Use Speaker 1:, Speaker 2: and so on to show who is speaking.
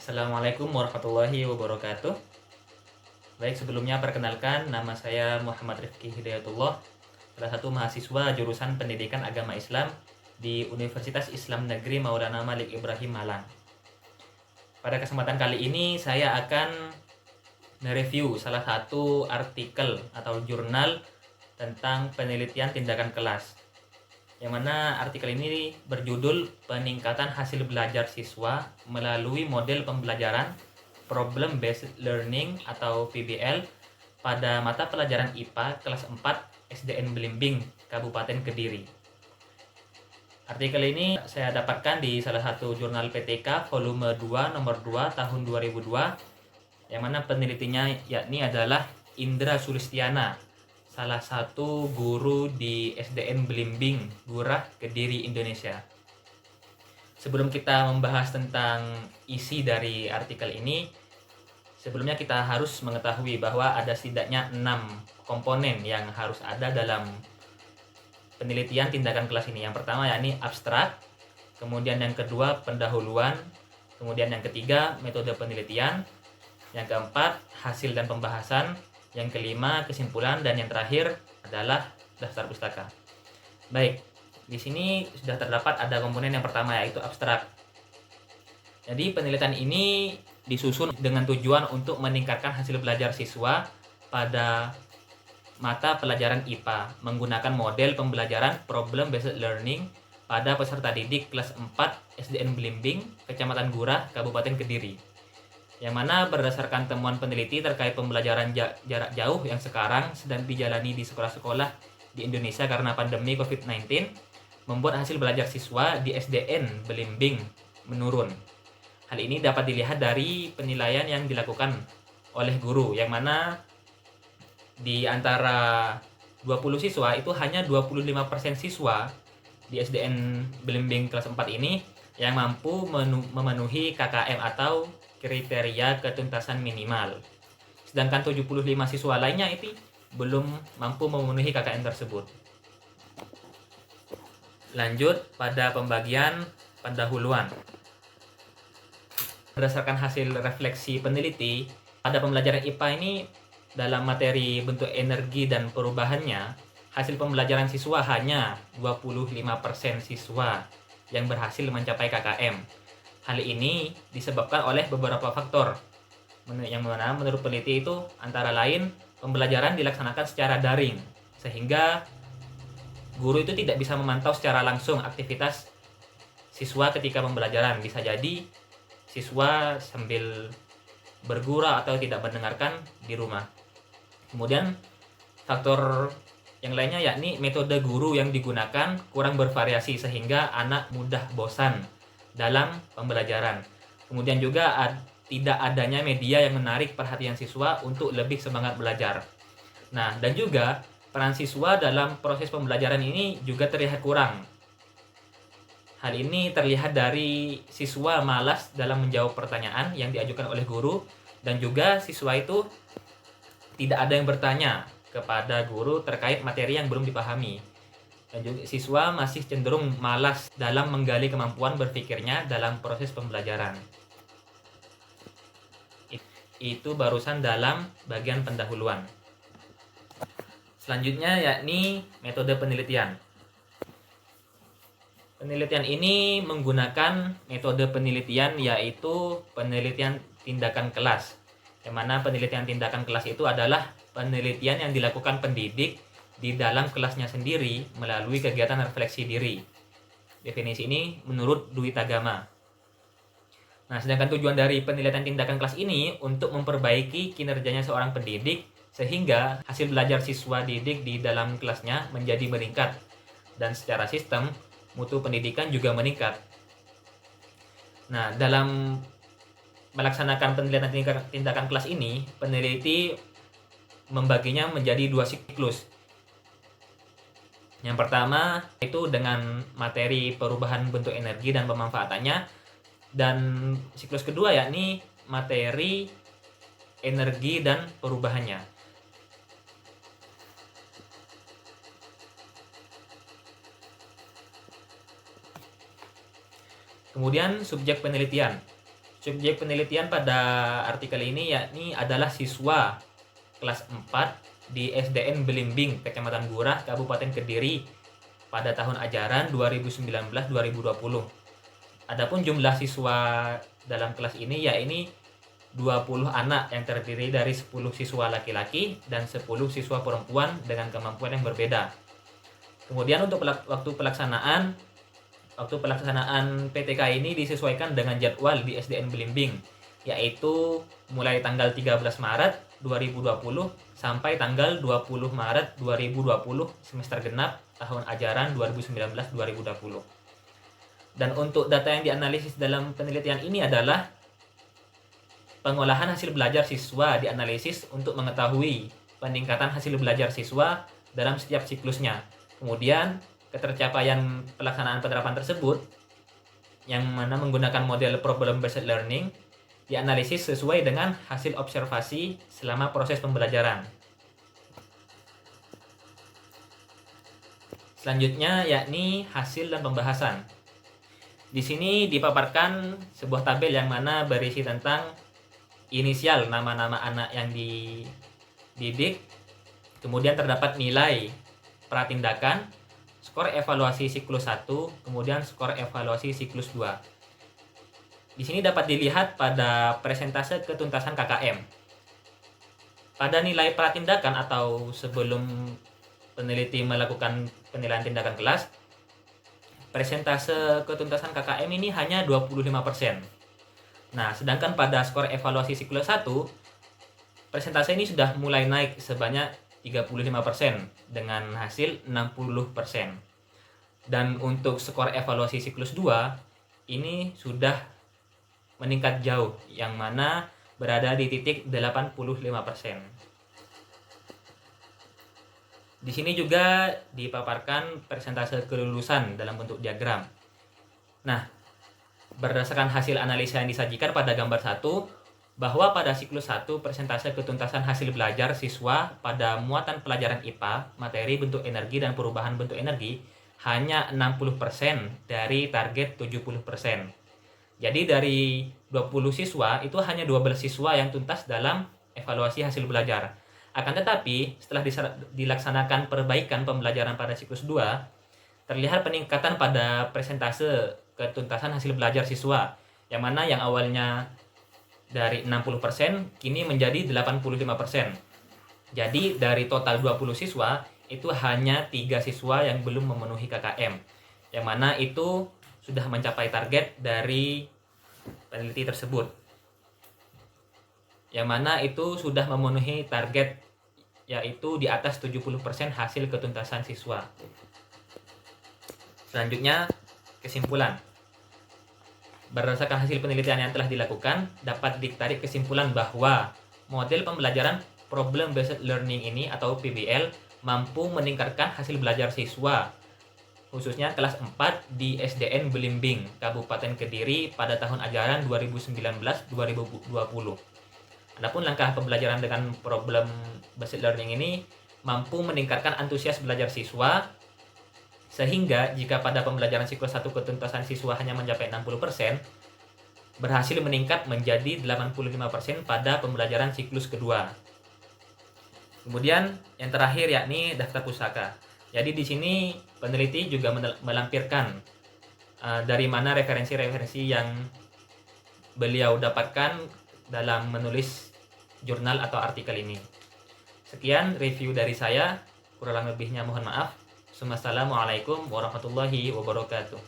Speaker 1: Assalamualaikum warahmatullahi wabarakatuh. Baik, sebelumnya perkenalkan, nama saya Muhammad Rifki Hidayatullah, salah satu mahasiswa jurusan Pendidikan Agama Islam di Universitas Islam Negeri Maulana Malik Ibrahim Malang. Pada kesempatan kali ini saya akan mereview salah satu artikel atau jurnal tentang penelitian tindakan kelas, yang mana artikel ini berjudul Peningkatan Hasil Belajar Siswa Melalui Model Pembelajaran Problem Based Learning atau PBL pada mata pelajaran IPA kelas 4 SDN Belimbing, Kabupaten Kediri. Artikel ini saya dapatkan di salah satu jurnal PTK volume 2 nomor 2 tahun 2002, yang mana penelitinya yakni adalah Indra Sulistiana, salah satu guru di SDN Belimbing, Gurah, Kediri, Indonesia. Sebelum kita membahas tentang isi dari artikel ini, sebelumnya kita harus mengetahui bahwa ada setidaknya 6 komponen yang harus ada dalam penelitian tindakan kelas ini. Yang pertama yakni abstrak, kemudian yang kedua pendahuluan, kemudian yang ketiga metode penelitian, yang keempat hasil dan pembahasan, yang kelima kesimpulan, dan yang terakhir adalah daftar pustaka. Baik, di sini sudah terdapat ada komponen yang pertama yaitu abstrak. Jadi penelitian ini disusun dengan tujuan untuk meningkatkan hasil belajar siswa pada mata pelajaran IPA menggunakan model pembelajaran Problem Based Learning pada peserta didik kelas 4 SDN Belimbing, Kecamatan Gurah, Kabupaten Kediri. Yang mana berdasarkan temuan peneliti terkait pembelajaran jarak jauh yang sekarang sedang dijalani di sekolah-sekolah di Indonesia karena pandemi COVID-19, membuat hasil belajar siswa di SDN Belimbing menurun. Hal ini dapat dilihat dari penilaian yang dilakukan oleh guru, yang mana di antara 20 siswa itu hanya 25% siswa di SDN Belimbing kelas 4 ini yang mampu memenuhi KKM atau kriteria ketuntasan minimal. Sedangkan 75 siswa lainnya itu belum mampu memenuhi KKM tersebut. Lanjut pada pembagian pendahuluan. Berdasarkan hasil refleksi peneliti, pada pembelajaran IPA ini dalam materi bentuk energi dan perubahannya, hasil pembelajaran siswa hanya 25% siswa yang berhasil mencapai KKM. Hal ini disebabkan oleh beberapa faktor, yang mana menurut peneliti itu antara lain pembelajaran dilaksanakan secara daring, sehingga guru itu tidak bisa memantau secara langsung aktivitas siswa ketika pembelajaran. Bisa jadi siswa sambil bergurau atau tidak mendengarkan di rumah. Kemudian faktor yang lainnya yakni metode guru yang digunakan kurang bervariasi sehingga anak mudah bosan dalam pembelajaran. Kemudian juga tidak adanya media yang menarik perhatian siswa untuk lebih semangat belajar. Nah, dan juga peran siswa dalam proses pembelajaran ini juga terlihat kurang. Hal ini terlihat dari siswa malas dalam menjawab pertanyaan yang diajukan oleh guru, dan juga siswa itu tidak ada yang bertanya kepada guru terkait materi yang belum dipahami. Dan juga siswa masih cenderung malas dalam menggali kemampuan berpikirnya dalam proses pembelajaran. Itu barusan dalam bagian pendahuluan. Selanjutnya yakni metode penelitian. Penelitian ini menggunakan metode penelitian yaitu penelitian tindakan kelas. Yang mana penelitian tindakan kelas itu adalah penelitian yang dilakukan pendidik di dalam kelasnya sendiri melalui kegiatan refleksi diri. Definisi ini menurut Dwi Tagama. Nah, sedangkan tujuan dari penelitian tindakan kelas ini untuk memperbaiki kinerjanya seorang pendidik sehingga hasil belajar siswa didik di dalam kelasnya menjadi meningkat, dan secara sistem mutu pendidikan juga meningkat. Nah, dalam melaksanakan penelitian tindakan kelas ini, peneliti membaginya menjadi 2 siklus. Yang pertama itu dengan materi perubahan bentuk energi dan pemanfaatannya, dan siklus kedua yakni materi energi dan perubahannya. Kemudian subjek penelitian. Subjek penelitian pada artikel ini yakni adalah siswa kelas 4 di SDN Belimbing, Kecamatan Gurah, Kabupaten Kediri pada tahun ajaran 2019-2020. Adapun jumlah siswa dalam kelas ini yakni 20 anak yang terdiri dari 10 siswa laki-laki dan 10 siswa perempuan dengan kemampuan yang berbeda. Kemudian untuk waktu pelaksanaan PTK ini disesuaikan dengan jadwal di SDN Belimbing, yaitu mulai tanggal 13 Maret 2020 sampai tanggal 20 Maret 2020 semester genap tahun ajaran 2019-2020. Dan untuk data yang dianalisis dalam penelitian ini adalah pengolahan hasil belajar siswa dianalisis untuk mengetahui peningkatan hasil belajar siswa dalam setiap siklusnya. Kemudian ketercapaian pelaksanaan penerapan tersebut yang mana menggunakan model problem based learning dianalisis sesuai dengan hasil observasi selama proses pembelajaran. Selanjutnya yakni hasil dan pembahasan. Di sini dipaparkan sebuah tabel yang mana berisi tentang inisial nama-nama anak yang dididik, kemudian terdapat nilai pratindakan, skor evaluasi siklus 1, kemudian skor evaluasi siklus 2. Di sini dapat dilihat pada persentase ketuntasan KKM. Pada nilai pratindakan atau sebelum peneliti melakukan penilaian tindakan kelas, persentase ketuntasan KKM ini hanya 25%. Nah, sedangkan pada skor evaluasi siklus 1, persentase ini sudah mulai naik sebanyak 35% dengan hasil 60%. Dan untuk skor evaluasi siklus 2 ini sudah meningkat jauh, yang mana berada di titik 85%. Di sini juga dipaparkan persentase kelulusan dalam bentuk diagram. Nah, berdasarkan hasil analisa yang disajikan pada gambar 1, bahwa pada siklus 1 persentase ketuntasan hasil belajar siswa pada muatan pelajaran IPA, materi bentuk energi dan perubahan bentuk energi hanya 60% dari target 70%. Jadi dari 20 siswa itu hanya 12 siswa yang tuntas dalam evaluasi hasil belajar. Akan tetapi setelah dilaksanakan perbaikan pembelajaran pada siklus 2, terlihat peningkatan pada persentase ketuntasan hasil belajar siswa, yang mana yang awalnya dari 60% kini menjadi 85%. Jadi dari total 20 siswa itu hanya 3 siswa yang belum memenuhi KKM, yang mana itu sudah mencapai target dari peneliti tersebut, yang mana itu sudah memenuhi target yaitu di atas 70% hasil ketuntasan siswa. Selanjutnya kesimpulan. Berdasarkan hasil penelitian yang telah dilakukan, dapat ditarik kesimpulan bahwa model pembelajaran problem based learning ini atau PBL mampu meningkatkan hasil belajar siswa, khususnya kelas 4 di SDN Belimbing, Kabupaten Kediri pada tahun ajaran 2019-2020. Adapun langkah pembelajaran dengan problem based learning ini mampu meningkatkan antusias belajar siswa, sehingga jika pada pembelajaran siklus 1 ketuntasan siswa hanya mencapai 60%, berhasil meningkat menjadi 85% pada pembelajaran siklus kedua. Kemudian yang terakhir yakni daftar pusaka. Jadi di sini peneliti juga melampirkan dari mana referensi-referensi yang beliau dapatkan dalam menulis jurnal atau artikel ini. Sekian review dari saya, kurang lebihnya mohon maaf. Assalamualaikum warahmatullahi wabarakatuh.